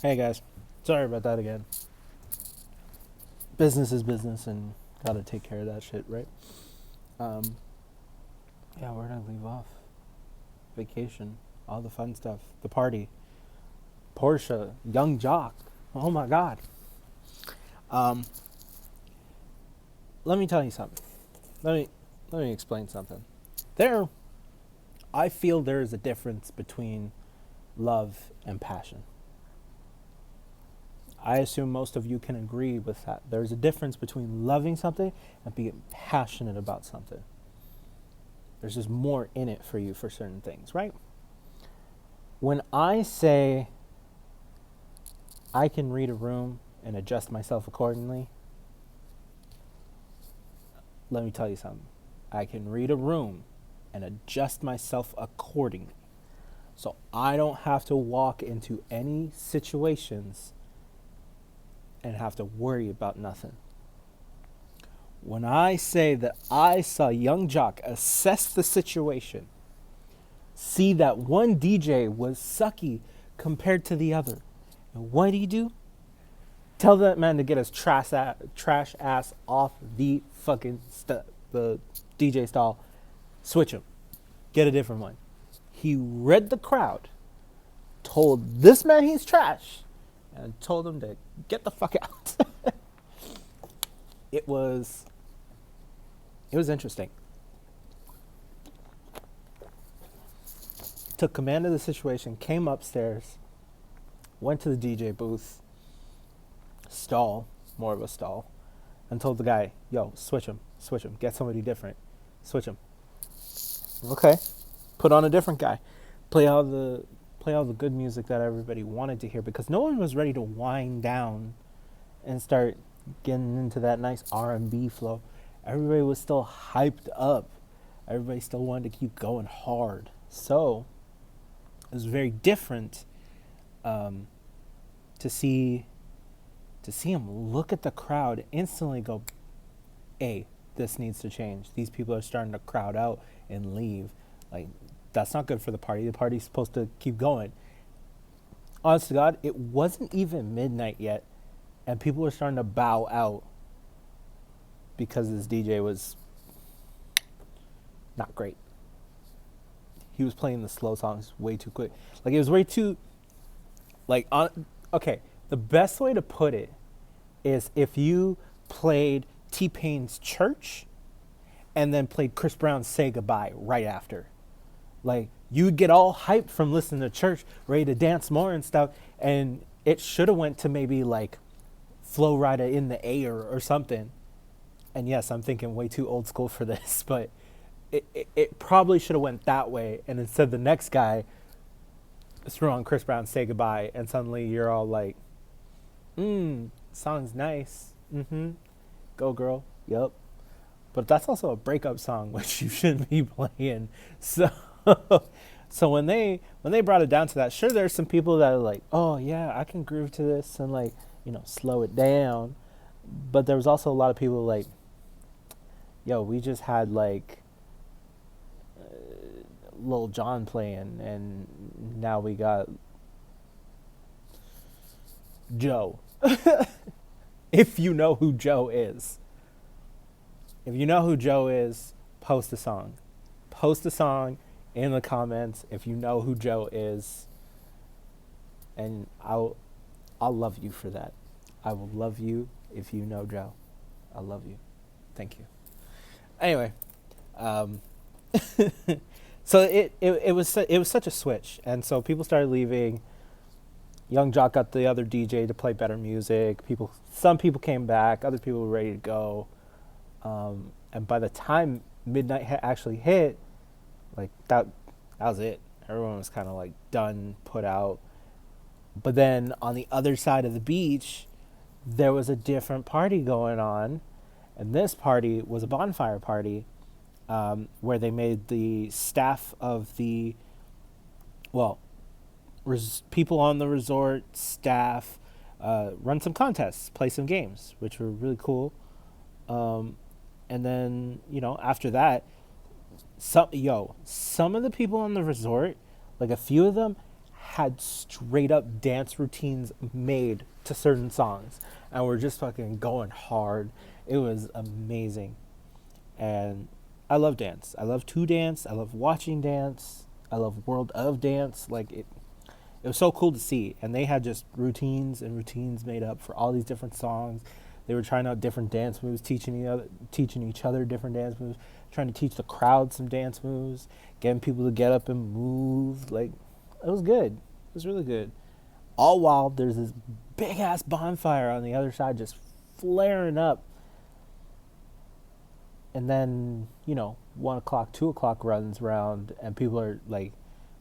Hey guys, sorry about that again. Business is business, and gotta take care of that shit, right? Um, yeah, where did I leave off? Vacation, all the fun stuff, the party, Portia, young jock. Oh my god. Um, let me tell you something. Let me let me explain something. There, I feel there is a difference between love and passion. I assume most of you can agree with that. There's a difference between loving something and being passionate about something. There's just more in it for you for certain things, right? When I say I can read a room and adjust myself accordingly, let me tell you something. I can read a room and adjust myself accordingly. So I don't have to walk into any situations and have to worry about nothing. When I say that I saw Young Jock assess the situation, see that one DJ was sucky compared to the other, and what did he do? Tell that man to get his trash ass off the fucking the DJ stall. Switch him. Get a different one. He read the crowd, told this man he's trash, and told him to get the fuck out. it was it was interesting. Took command of the situation, came upstairs, went to the DJ booth, stall, more of a stall, and told the guy, yo, switch him, get somebody different, switch him. Okay, put on a different guy, play all the good music that everybody wanted to hear because no one was ready to wind down and start getting into that nice R&B flow. Everybody was still hyped up. Everybody still wanted to keep going hard. So it was very different um, to see him look at the crowd instantly go, hey, this needs to change. These people are starting to crowd out and leave. Like, that's not good for the party. The party's supposed to keep going. Honest to God, it wasn't even midnight yet, and people were starting to bow out because this DJ was not great. He was playing the slow songs way too quick. Like, it was way too, okay, the best way to put it is if you played T-Pain's Church and then played Chris Brown's Say Goodbye right after. Like, you'd get all hyped from listening to Church, ready to dance more and stuff, and it should have went to maybe like Flow Rida in the Air or something. And yes, I'm thinking way too old school for this, but it probably should have went that way. And instead the next guy threw on Chris Brown Say Goodbye, and suddenly you're all like, song's nice. Mm-hmm. Go girl. Yep. But that's also a breakup song, which you shouldn't be playing. So so when they brought it down to that, sure there's some people that are like, oh yeah, I can groove to this and like, slow it down. But there was also a lot of people like, yo, we just had like Lil Jon playing, and now we got Joe. If you know who Joe is. If you know who Joe is, post a song. Post a song in the comments if you know who Joe is, and I'll love you for that. I will love you if you know Joe. I love you. Thank you. Anyway, um, so it was such a switch, and so people started leaving. Young Jock got the other DJ to play better music. Some people came back, other people were ready to go. And by the time midnight actually hit, like that was it. Everyone was kind of like done, put out. But then on the other side of the beach, there was a different party going on, and this party was a bonfire party, where they made the staff of the, well, people on the resort staff run some contests, play some games, which were really cool. And then, after that, some of the people on the resort, like a few of them, had straight up dance routines made to certain songs, and we're just fucking going hard. It was amazing. And I love dance. I love to dance. I love watching dance. I love World of Dance. Like it was so cool to see. And they had just routines and routines made up for all these different songs. They were trying out different dance moves, teaching each other different dance moves, trying to teach the crowd some dance moves, getting people to get up and move. Like, it was good. It was really good. All while there's this big ass bonfire on the other side just flaring up. And then, 1 o'clock, 2 o'clock runs around, and people are like,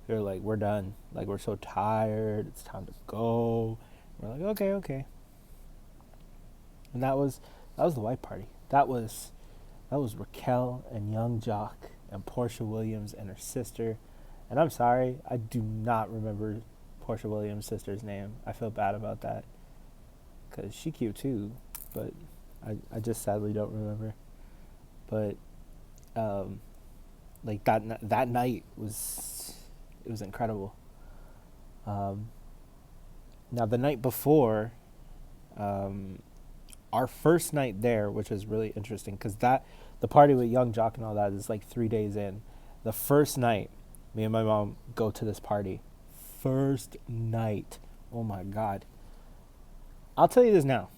they're like, we're done. Like, we're so tired. It's time to go. We're like, okay. And that was the white party. That was Raquel and Young Jock and Portia Williams and her sister. And I'm sorry, I do not remember Portia Williams' sister's name. I feel bad about that, because she cute too, but I just sadly don't remember. But like that night was incredible. Now the night before, our first night there, which was really interesting, because the party with Young Jock and all that is like 3 days in. The first night, me and my mom go to this party. First night, oh my God. I'll tell you this now.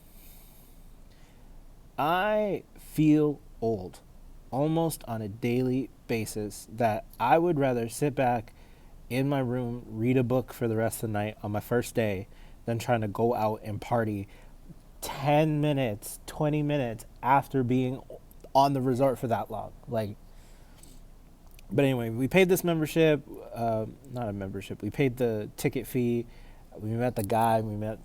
I feel old almost on a daily basis, that I would rather sit back in my room, read a book for the rest of the night on my first day, than trying to go out and party 10 minutes, 20 minutes after being on the resort for that long. Like, but anyway, we paid this membership, not a membership, we paid the ticket fee. We met the guy, we met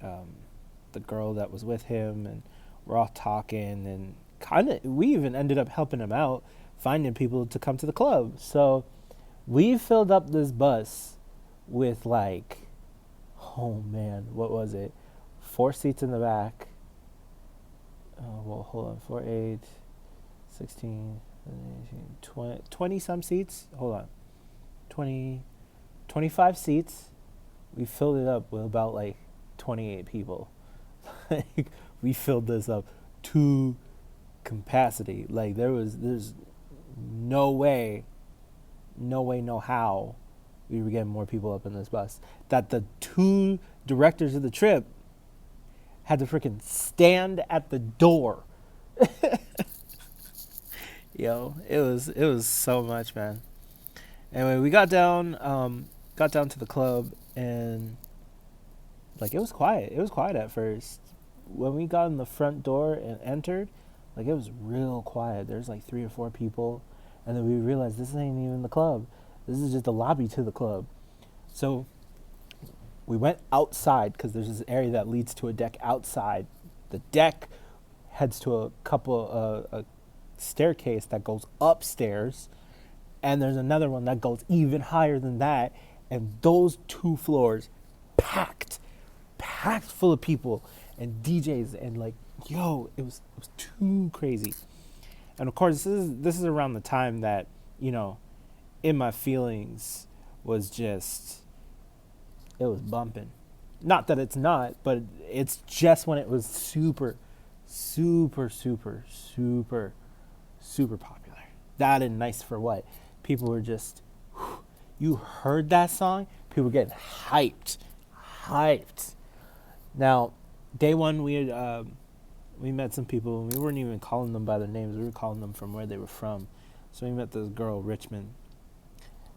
the girl that was with him, and we're all talking, and we even ended up helping him out, finding people to come to the club. So we filled up this bus with like, oh man, what was it? 4 seats in the back. Hold on. 4, 8, 16, 18, 20 some seats. Hold on. 25 seats. We filled it up with about like 28 people. Like, we filled this up to capacity. Like, there's no way, no how we were getting more people up in this bus. That the 2 directors of the trip had to freaking stand at the door. Yo, it was so much, man. Anyway, we got down to the club, and like, it was quiet. It was quiet at first. When we got in the front door and entered, like, it was real quiet. There's like 3 or 4 people, and then we realized this ain't even the club. This is just the lobby to the club. So we went outside, because there's this area that leads to a deck outside. The deck heads to a staircase that goes upstairs, and there's another one that goes even higher than that, and those 2 floors packed full of people and DJs, and like, yo, it was too crazy. And of course, this is around the time that, In My Feelings was just, it was bumping. Not that it's not, but it's just when it was super, super, super, super, super popular. That and Nice for What. People were just, you heard that song, people were getting hyped. Now, day one, we met some people, and we weren't even calling them by their names. We were calling them from where they were from. So we met this girl, Richmond.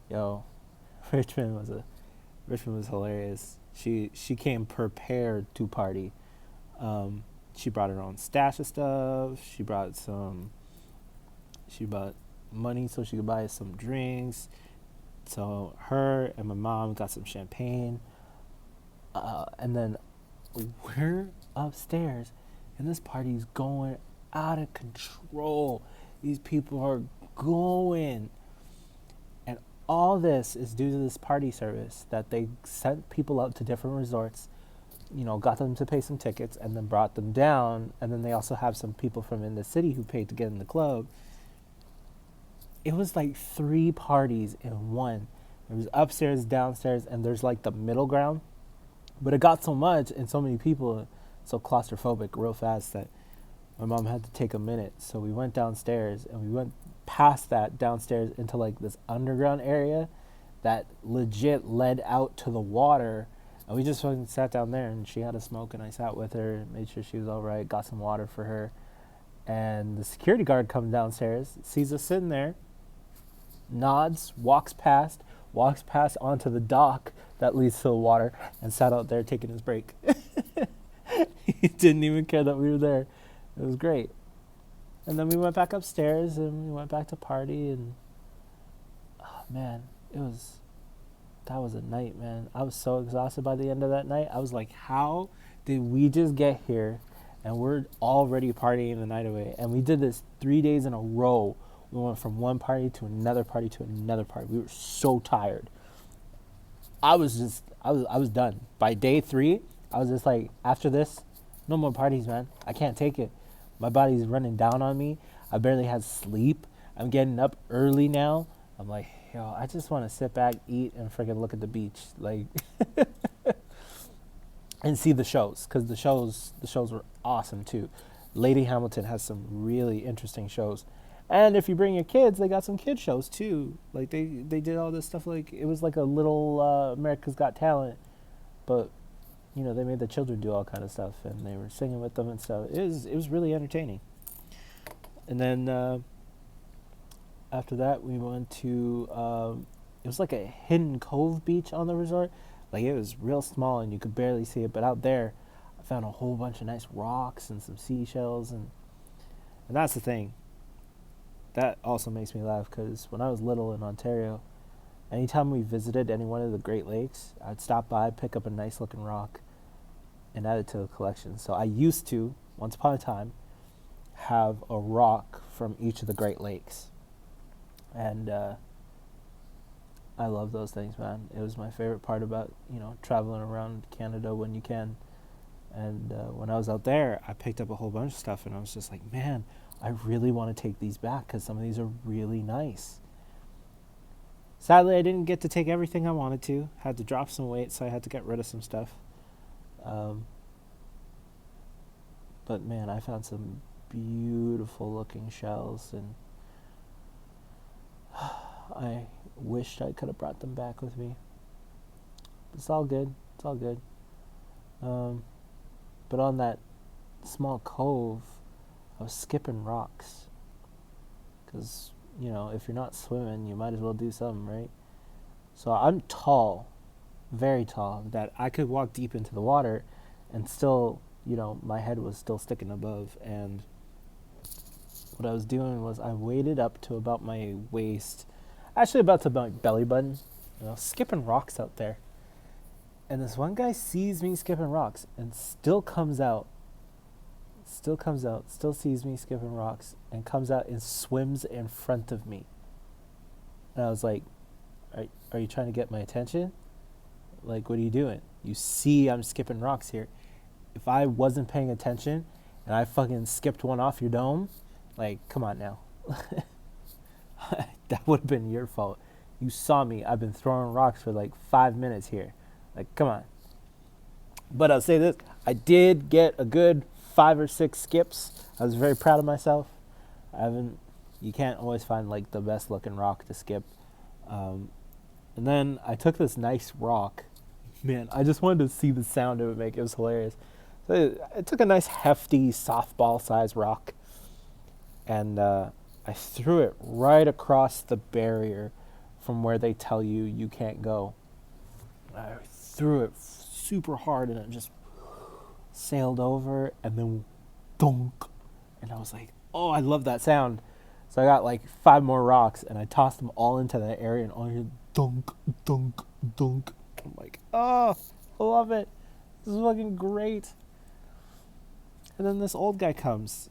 Yo, Richmond was hilarious. She came prepared to party. She brought her own stash of stuff. She brought money so she could buy us some drinks. So her and my mom got some champagne. And then we're upstairs, and this party's going out of control. These people are going. And all this is due to this party service that they sent people out to different resorts, got them to pay some tickets, and then brought them down. And then they also have some people from in the city who paid to get in the club. It was like 3 parties in one. There was upstairs, downstairs, and there's like the middle ground. But it got so much and so many people, so claustrophobic real fast that my mom had to take a minute. So we went downstairs and we went past that downstairs into like this underground area that legit led out to the water. And we just fucking sat down there and she had a smoke and I sat with her, made sure she was all right, got some water for her. And the security guard comes downstairs, sees us sitting there, nods, walks past onto the dock that leads to the water and sat out there taking his break. He didn't even care that we were there. It was great. And then we went back upstairs and we went back to party and oh man, that was a night, man. I was so exhausted by the end of that night. I was like, how did we just get here and we're already partying the night away? And we did this 3 days in a row. We went from one party to another party to another party. We were so tired. I was done. By day 3, I was just like, after this, no more parties, man. I can't take it. My body's running down on me. I barely had sleep. I'm getting up early now. I'm like, yo, I just want to sit back, eat, and freaking look at the beach, like, and see the shows, because the shows were awesome too. Lady Hamilton has some really interesting shows, and if you bring your kids, they got some kid shows too. Like they did all this stuff, like it was like a little America's Got Talent, but you know they made the children do all kind of stuff, and they were singing with them and stuff. It was really entertaining. And then after that, we went to, it was like a hidden cove beach on the resort. Like, it was real small and you could barely see it. But out there, I found a whole bunch of nice rocks and some seashells. And that's the thing. That also makes me laugh because when I was little in Ontario, anytime we visited any one of the Great Lakes, I'd stop by, pick up a nice looking rock, and add it to the collection. So I used to, once upon a time, have a rock from each of the Great Lakes. And I love those things, man. It was my favorite part about, traveling around Canada when you can. And when I was out there, I picked up a whole bunch of stuff, and I was just like, man, I really want to take these back because some of these are really nice. Sadly, I didn't get to take everything I wanted to. Had to drop some weight, so I had to get rid of some stuff. But man, I found some beautiful looking shells, and I wished I could have brought them back with me. It's all good. It's all good. But on that small cove, I was skipping rocks. Because, if you're not swimming, you might as well do something, right? So I'm tall, very tall, that I could walk deep into the water and still, my head was still sticking above. And what I was doing was I waded up to about my waist, actually about to my belly button, skipping rocks out there. And this one guy sees me skipping rocks and still sees me skipping rocks and comes out and swims in front of me. And I was like, are you trying to get my attention? Like, what are you doing? You see I'm skipping rocks here. If I wasn't paying attention and I fucking skipped one off your dome, like, come on now. That would have been your fault. You saw me. I've been throwing rocks for like 5 minutes here. Like, come on. But I'll say this. I did get a good 5 or 6 skips. I was very proud of myself. You can't always find like the best looking rock to skip. And then I took this nice rock. Man, I just wanted to see the sound it would make. It was hilarious. So I took a nice hefty softball size rock. And I threw it right across the barrier from where they tell you can't go. I threw it super hard and it just sailed over and then dunk. And I was like, oh, I love that sound. So I got like 5 more rocks and I tossed them all into that area and all you hear dunk, dunk, dunk. I'm like, oh, I love it. This is fucking great. And then this old guy comes.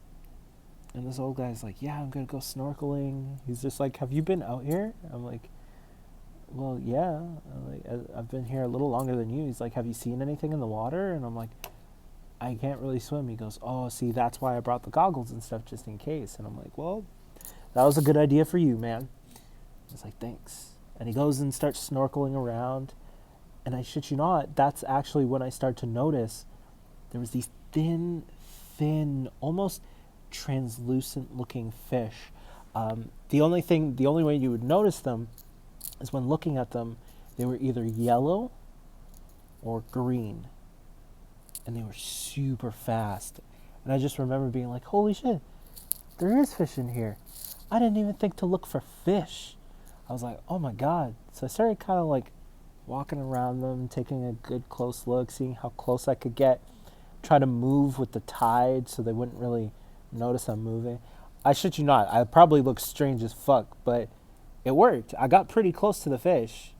And this old guy's like, yeah, I'm going to go snorkeling. He's just like, have you been out here? I'm like, well, yeah. I've been here a little longer than you. He's like, have you seen anything in the water? And I'm like, I can't really swim. He goes, oh, see, that's why I brought the goggles and stuff just in case. And I'm like, well, that was a good idea for you, man. I was like, thanks. And he goes and starts snorkeling around. And I shit you not, that's actually when I start to notice there was these thin, almost translucent looking fish. The only way you would notice them is when looking at them, they were either yellow or green, and they were super fast. And I just remember being like, holy shit, there is fish in here. I didn't even think to look for fish. I was like, oh my God. So I started kind of like walking around them, taking a good close look, seeing how close I could get, try to move with the tide so they wouldn't really notice I'm moving. I shit you not, I probably looked strange as fuck, but it worked. I got pretty close to the fish.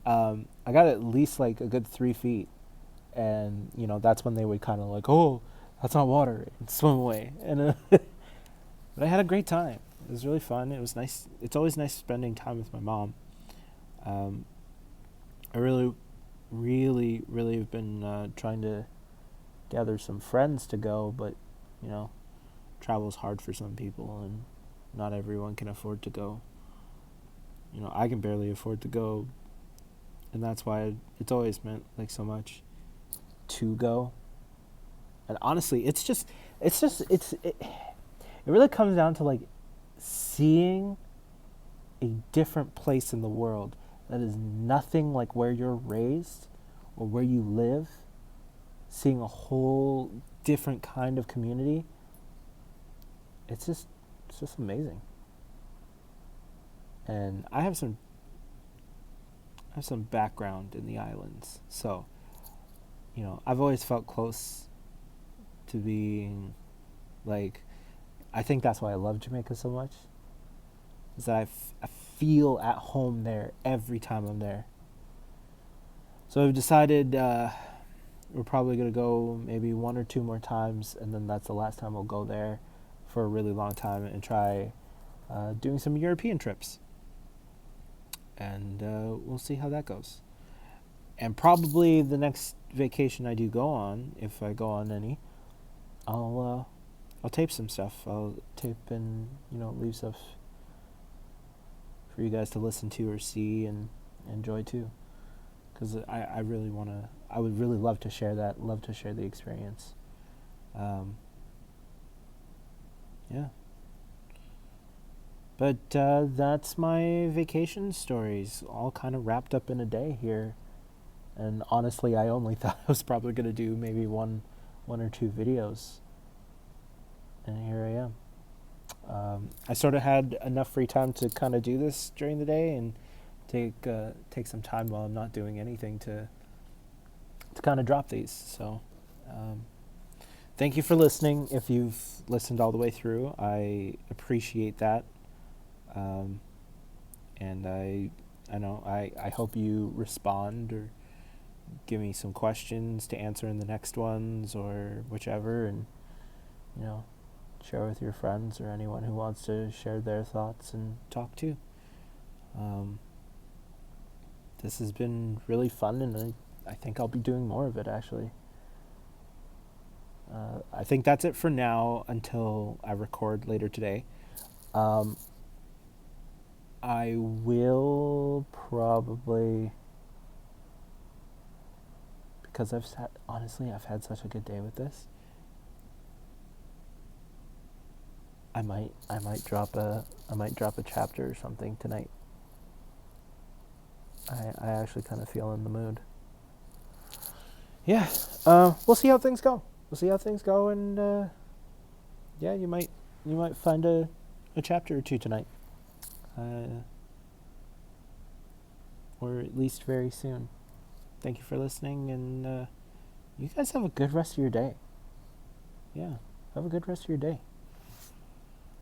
I got at least like a good 3 feet, and that's when they would kind of like, oh, that's not water, and swim away. And but I had a great time. It was really fun. It was nice. It's always nice spending time with my mom. I really have been trying to gather some friends to go, but travel's hard for some people, and not everyone can afford to go. I can barely afford to go, and that's why it's always meant like so much to go. And honestly, it really comes down to like seeing a different place in the world that is nothing like where you're raised or where you live, seeing a whole different kind of community. It's just amazing. And I have some background in the islands, so I've always felt close to being like, I think that's why I love Jamaica so much, is that I feel at home there every time I'm there. So I've decided we're probably going to go maybe 1 or 2 more times, and then that's the last time we'll go there for a really long time, and try doing some European trips. And we'll see how that goes. And probably the next vacation I do go on, if I go on any, I'll tape some stuff. I'll tape and leave stuff for you guys to listen to or see and enjoy too. Because I really want to. I would really love to share that. Love to share the experience. Yeah. But that's my vacation stories, all kind of wrapped up in a day here. And honestly, I only thought I was probably going to do maybe one or 2 videos. And here I am. I sort of had enough free time to kind of do this during the day and take some time while I'm not doing anything to kind of drop these. So thank you for listening. If you've listened all the way through, I appreciate that. And I hope you respond or give me some questions to answer in the next ones or whichever, and share with your friends or anyone who wants to share their thoughts and talk too. This has been really fun, and I think I'll be doing more of it actually. I think that's it for now until I record later today. I will probably, because I've had such a good day with this. I might drop a chapter or something tonight. I actually kind of feel in the mood. Yeah. We'll see how things go. And yeah, you might find a chapter or 2 tonight. Or at least very soon. Thank you for listening, and you guys have a good rest of your day. Yeah, have a good rest of your day.